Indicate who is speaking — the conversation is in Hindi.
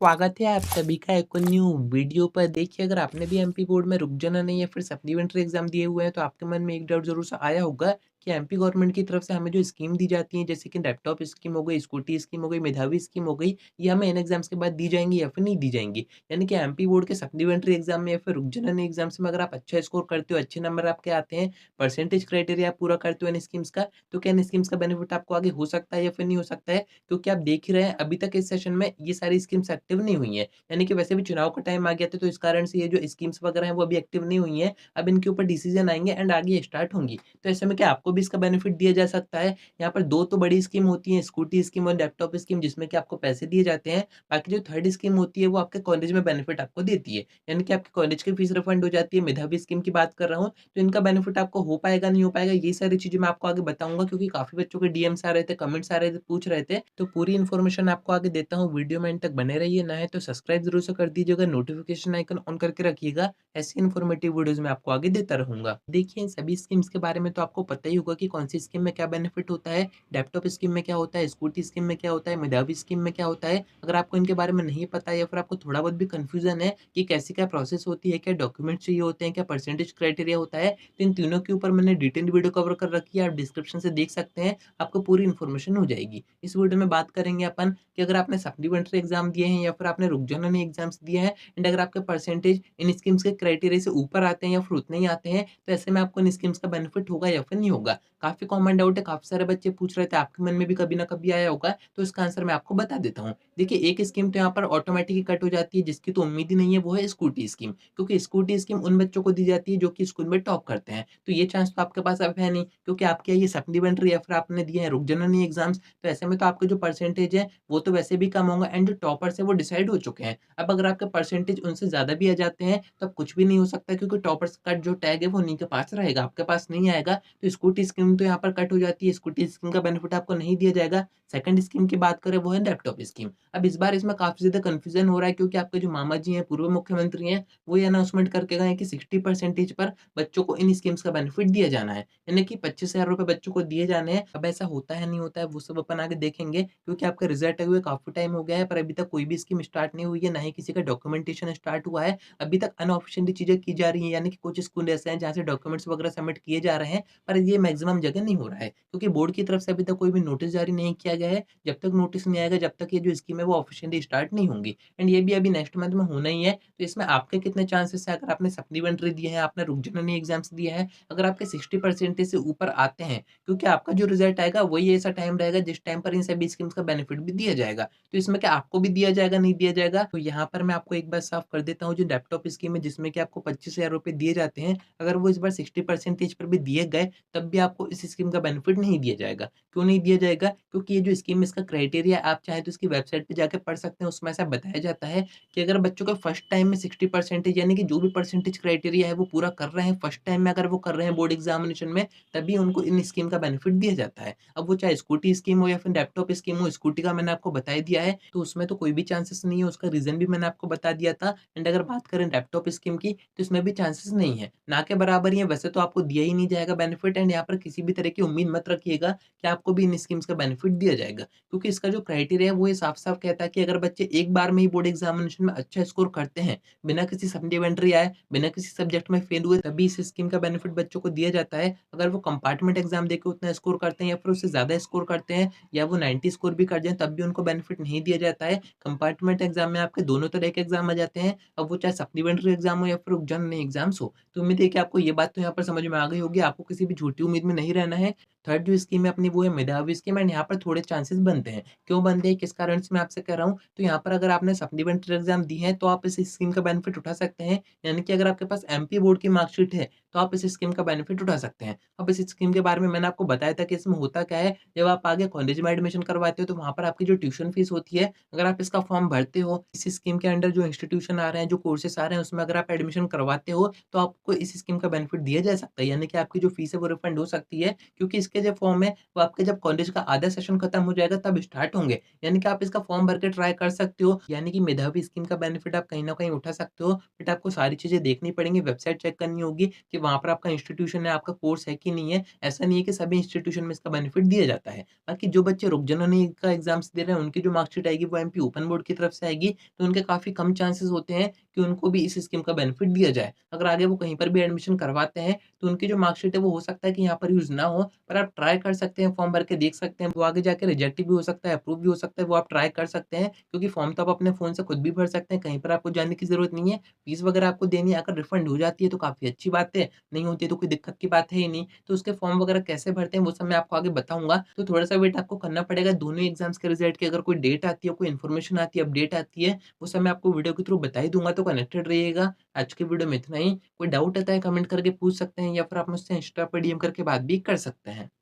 Speaker 1: स्वागत है आप सभी का एक और न्यू वीडियो पर। देखिए, अगर आपने भी एमपी बोर्ड में रुक जाना नहीं या फिर सप्लीमेंट्री एग्जाम दिए हुए हैं तो आपके मन में एक डाउट जरूर सा आया होगा कि एमपी गवर्नमेंट की तरफ से हमें जो स्कीम दी जाती है, जैसे कि लैपटॉप स्कीम हो गई, स्कूटी स्कीम हो गई, मेधावी स्कीम हो गई, ये हमें इन एग्जाम्स के बाद दी जाएंगी या फिर नहीं दी जाएंगी। यानी कि एमपी बोर्ड के सप्लीमेंट्री एग्जाम में या फिर रुक जाना नहीं एग्जाम्स में अगर आप अच्छा स्कोर करते हो, अच्छे नंबर आपके आते हैं, परसेंटेज क्राइटेरिया पूरा करते हो इन स्कीम्स का, तो क्या इन स्कीम्स का बेनिफिट आपको आगे हो सकता है या फिर नहीं हो सकता है। क्योंकि आप देख ही रहे हैं अभी तक इस सेशन में ये सारी स्कीम्स एक्टिव नहीं हुई है। यानी कि वैसे भी चुनाव का टाइम आ गया था, तो इस कारण से ये जो स्कीम्स वगैरह हैं वो अभी एक्टिव नहीं हुई हैं। अब इनके ऊपर डिसीजन आएँगे एंड आगे ये स्टार्ट होंगी। तो ऐसे में क्या आपको भी इसका बेनिफिट दिया जा सकता है। यहाँ पर 2 तो बड़ी स्कीम होती हैं, स्कूटी स्कीम और लैपटॉप स्कीम, जिसमें कि आपको पैसे दिए जाते हैं। बाकी जो थर्ड स्कीम होती है वो आपके कॉलेज में बेनिफिट आपको देती है। यानी कि आपके कॉलेज की फीस रिफंड हो जाती है। मेधावी स्कीम की बात कर रहा हूँ, तो इनका बेनिफिट आपको हो पाएगा, नहीं हो पाएगा, ये सारी चीज़ें मैं आपको आगे बताऊँगा, क्योंकि काफ़ी बच्चों के डीएम्स आ रहे थे, कमेंट्स आ रहे थे, पूछ रहे थे। तो पूरी इन्फॉर्मेशन आपको आगे देता हूँ, वीडियो में एंड तक बने रहिए। ना है तो सब्सक्राइब ज़रूर से कर दीजिएगा, नोटिफ़िकेशन आइकन ऑन करके रखिएगा। ऐसी इन्फॉर्मेटिव वीडियोज़ मैं आपको आगे देता रहूँगा। देखिए, इन सभी स्कीम्स के बारे में तो आपको पता ही होगा कि कौन-सी स्कीम में क्या बेनिफिट होता है, लैपटॉप स्कीम में क्या होता है, स्कूटी स्कीम में क्या होता है, मेधावी स्कीम में क्या होता है। अगर आपको इनके बारे में नहीं पता है या फिर आपको थोड़ा बहुत भी कन्फ्यूज़न है कि कैसी क्या प्रोसेस होती है, क्या डॉक्यूमेंट्स चाहिए होते हैं, क्या परसेंटेज क्राइटेरिया होता है, तो इन तीनों के ऊपर मैंने डिटेल्ड वीडियो कवर कर रखी है, आप डिस्क्रिप्शन से देख सकते हैं, आपको पूरी इन्फॉर्मेशन हो जाएगी। इस वीडियो में बात करेंगे अपन कि अगर आपने सप्लीमेंट्री एग्ज़ाम दिए हैं या फिर आपने रुक जाना नहीं एग्ज़ाम्स दिए हैं एंड अगर आपके परसेंटेज इन स्कीम्स के क्राइटेरिया से ऊपर आते हैं या फिर उतने ही आते हैं, तो ऐसे में आपको इन स्कीम्स का बेनिफिट होगा या फिर नहीं होगा। काफ़ी कॉमन डाउट है, काफ़ी सारे बच्चे पूछ रहे थे, आपके मन में भी कभी ना कभी आया होगा, तो इसका आंसर मैं आपको बता देता हूँ। देखिए, एक स्कीम तो यहाँ पर ऑटोमेटिक ही कट हो जाती है, जिसकी तो उम्मीद ही नहीं है, वो है स्कूटी स्कीम। क्योंकि स्कूटी स्कीम उन बच्चों को दी जाती है जो कि स्कूल में टॉप करते हैं। तो ये चांस तो आपके पास अब है नहीं, क्योंकि आपके ये सप्लीमेंट्री या फिर आपने दिए हैं रुक जाना नहीं एग्ज़ाम्स, तो ऐसे में तो आपके जो परसेंटेज है वो तो वैसे भी कम होगा एंड जो टॉपर्स हैं वो डिसाइड हो चुके हैं। अब अगर आपके परसेंटेज उनसे ज़्यादा भी आ जाते हैं, तो अब कुछ भी नहीं हो सकता, क्योंकि टॉपर्स का जो टैग है वो उन्हीं के पास रहेगा, आपके पास नहीं आएगा। तो स्कूटी स्कीम तो यहाँ पर कट हो जाती है, स्कूटी स्कीम का बेनिफिट आपको नहीं दिया जाएगा। सेकंड स्कीम की बात करें, वो है लैपटॉप स्कीम। अब इस बार इसमें काफ़ी ज़्यादा कन्फ्यूज़न हो रहा है, क्योंकि आपके जो मामा जी हैं, पूर्व मुख्यमंत्री हैं, वो ये अनाउंसमेंट करके गए हैं कि 60 परसेंटेज पर बच्चों को इन स्कीम्स का बेनिफिट दिया जाना है। यानी कि 25,000 रुपए बच्चों को दिए जाने हैं। अब ऐसा होता है, नहीं होता है, वो सब अपन आगे देखेंगे, क्योंकि आपका रिज़ल्ट आए हुए काफ़ी टाइम हो गया है, पर अभी तक कोई भी स्कीम स्टार्ट नहीं हुई है, ना ही किसी का डॉक्यूमेंटेशन स्टार्ट हुआ है। अभी तक अनऑफिशियली चीज़ें की जा रही हैं, यानी कि कुछ स्कूल ऐसे हैं जहाँ से डॉक्यूमेंट्स वगैरह सबमिट किए जा रहे हैं, पर ये मैक्सिमम जगह नहीं हो रहा है, क्योंकि बोर्ड की तरफ से अभी तक कोई भी नोटिस जारी नहीं किया गया है। जब तक नोटिस नहीं आएगा, जब तक ये जो स्कीम है वो ऑफिशियली स्टार्ट नहीं होंगी, एंड ये भी अभी नेक्स्ट मंथ में होना ही है। तो इसमें आपके कितने चांसेस है, अगर आपने सप्लीमेंट्री दिए हैं, आपने रुक जाना नहीं एग्जाम्स दिए हैं, अगर आपके 60 परसेंटेज से ऊपर आते हैं, क्योंकि आपका जो रिजल्ट आएगा वही ऐसा टाइम रहेगा जिस टाइम पर इन सभी स्कीम्स का बेनिफिट भी दिया जाएगा। तो इसमें क्या आपको भी दिया जाएगा, नहीं दिया जाएगा? तो यहाँ पर मैं आपको एक बात साफ कर देता हूँ, जो लैपटॉप स्कीम है जिसमें कि आपको 25,000 रुपए दिए जाते हैं, अगर वो इस बार 60 परसेंटेज पर भी दिए गए, तब भी आपको इस स्कीम का बेनिफिट नहीं दिया जाएगा। क्यों नहीं दिया जाएगा? क्योंकि ये जो स्कीम, इसका क्राइटेरिया आप चाहें तो इसकी वेबसाइट पे जाके पढ़ सकते हैं, उसमें ऐसा बताया जाता है कि अगर बच्चों का फर्स्ट टाइम में 60 परसेंटेज, यानी कि जो भी परसेंटेज क्राइटेरिया है वो पूरा कर रहे हैं, फर्स्ट टाइम में अगर वो कर रहे हैं बोर्ड एग्जामिनेशन में, तभी उनको इन स्कीम का बेनिफिट दिया जाता है। अब वो चाहे स्कूटी स्कीम हो या फिर लैपटॉप स्कीम हो, स्कूटी का मैंने आपको बता ही दिया है, तो उसमें तो कोई भी चांसेस नहीं है, उसका रीज़न भी मैंने आपको बता दिया था। एंड अगर बात करें लैपटॉप स्कीम की, तो इसमें भी चांसेस नहीं है, ना के बराबर ही है, वैसे तो आपको दिया ही नहीं जाएगा बेनिफिट, एंड यहाँ पर किसी भी तरह की उम्मीद मत रखिएगा कि आपको भी इन स्कीम्स का बेनिफिट दिया जाएगा। क्योंकि इसका जो क्राइटेरिया है वो ये साफ-साफ कहता है कि अगर बच्चे एक बार में ही बोर्ड एग्जामिनेशन में अच्छा स्कोर करते हैं, बिना किसी सप्लीमेंट्री आए, बिना किसी सब्जेक्ट में फेल हुए, तभी इस स्कीम का बेनिफिट बच्चों को दिया जाता है। अगर वो कंपार्टमेंट एग्जाम देके उतना स्कोर करते हैं या फिर उससे ज़्यादा स्कोर करते हैं, या वो 90 स्कोर भी कर जाएँ, तब भी उनको बेनिफिट नहीं दिया जाता है। कंपार्टमेंट एग्जाम में आपके दोनों तरह के एग्जाम आ जाते हैं, अब वो चाहे सप्लीमेंट्री एग्जाम हो या फिर जनरल एग्जाम्स हो। तो उम्मीद है कि आपको ये बात तो यहाँ पर समझ में आ गई होगी, आपको किसी भी झूठी उम्मीद में नहीं रहना है। थर्ड जो स्कीम है अपनी, वो है मेधावी स्कीम, एंड यहाँ पर थोड़े चांसेस बनते हैं। क्यों बनते हैं, किस कारण से मैं आपसे कह रहा हूँ? तो यहाँ पर अगर आपने सप्लीमेंट्री एग्जाम दी है, तो आप इस स्कीम का बेनिफिट उठा सकते हैं। यानी कि अगर आपके पास एमपी बोर्ड की मार्कशीट है, तो आप इस स्कीम का बेनिफिट उठा सकते हैं। अब इस स्कीम के बारे में मैंने आपको बताया था कि इसमें होता क्या है, जब आप आगे कॉलेज में एडमिशन करवाते हो, तो वहाँ पर आपकी जो ट्यूशन फीस होती है, अगर आप इसका फॉर्म भरते हो, इस स्कीम के अंडर जो इंस्टीट्यूशन आ रहे हैं, जो कोर्सेस आ रहे हैं, उसमें अगर आप एडमिशन करवाते हो, तो आपको इस स्कीम का बेनिफिट दिया जा सकता है। यानी कि आपकी जो फीस है वो रिफंड हो सकती है, क्योंकि इसके जो फॉर्म है, वो आपके जब कॉलेज का आधा सेशन खत्म हो जाएगा तब स्टार्ट होंगे। यानी कि आप इसका फॉर्म भर के ट्राई कर सकते हो, यानी कि मेधावी स्कीम का बेनिफिट आप कहीं न कहीं उठा सकते हो। बट आपको सारी चीज़ें देखनी पड़ेंगी, वेबसाइट चेक करनी होगी कि वहाँ पर आपका इंस्टीट्यूशन है, आपका कोर्स है कि नहीं है। ऐसा नहीं है कि सभी इंस्टीट्यूशन में इसका बेनिफिट दिया जाता है। बाकी जो बच्चे रुक जननी का एग्ज़ाम्स दे रहे हैं, उनकी जो मार्कशीट आएगी वो एमपी ओपन बोर्ड की तरफ से आएगी, तो उनके काफ़ी कम चांसेस होते हैं कि उनको भी इस स्कीम का बेनिफिट दिया जाए। अगर आगे वो कहीं पर भी एडमिशन करवाते हैं, तो उनकी जो मार्कशीट है वो हो सकता है कि यहाँ पर यूज़ ना हो, पर आप ट्राई कर सकते हैं, फॉर्म भर के देख सकते हैं। वो आगे जाके रिजेक्ट भी हो सकता है, अप्रूव भी हो सकता है, वो आप ट्राई कर सकते हैं, क्योंकि फॉर्म तो आप अपने फ़ोन से खुद भी भर सकते हैं, कहीं पर आपको जाने की ज़रूरत नहीं है। फीस वगैरह आपको देनी है, अगर रिफंड हो जाती है तो काफ़ी अच्छी बात है, नहीं होती है तो कोई दिक्कत की बात है ही नहीं। तो उसके फॉर्म वगैरह कैसे भरते हैं वो सब मैं आपको आगे बताऊँगा, तो थोड़ा-सा वेट आपको करना पड़ेगा। दोनों एग्ज़ाम्स के रिज़ल्ट की अगर कोई डेट आती है, कोई इन्फॉर्मेशन आती है, अपडेट आती है, वो सब मैं आपको वीडियो के थ्रू बता ही दूँगा, तो कनेक्टेड रहिएगा। आज की वीडियो में इतना ही। कोई डाउट आता है कमेंट करके पूछ सकते हैं या फिर आप मुझसे इंस्टा पे डीएम करके बात भी कर सकते हैं।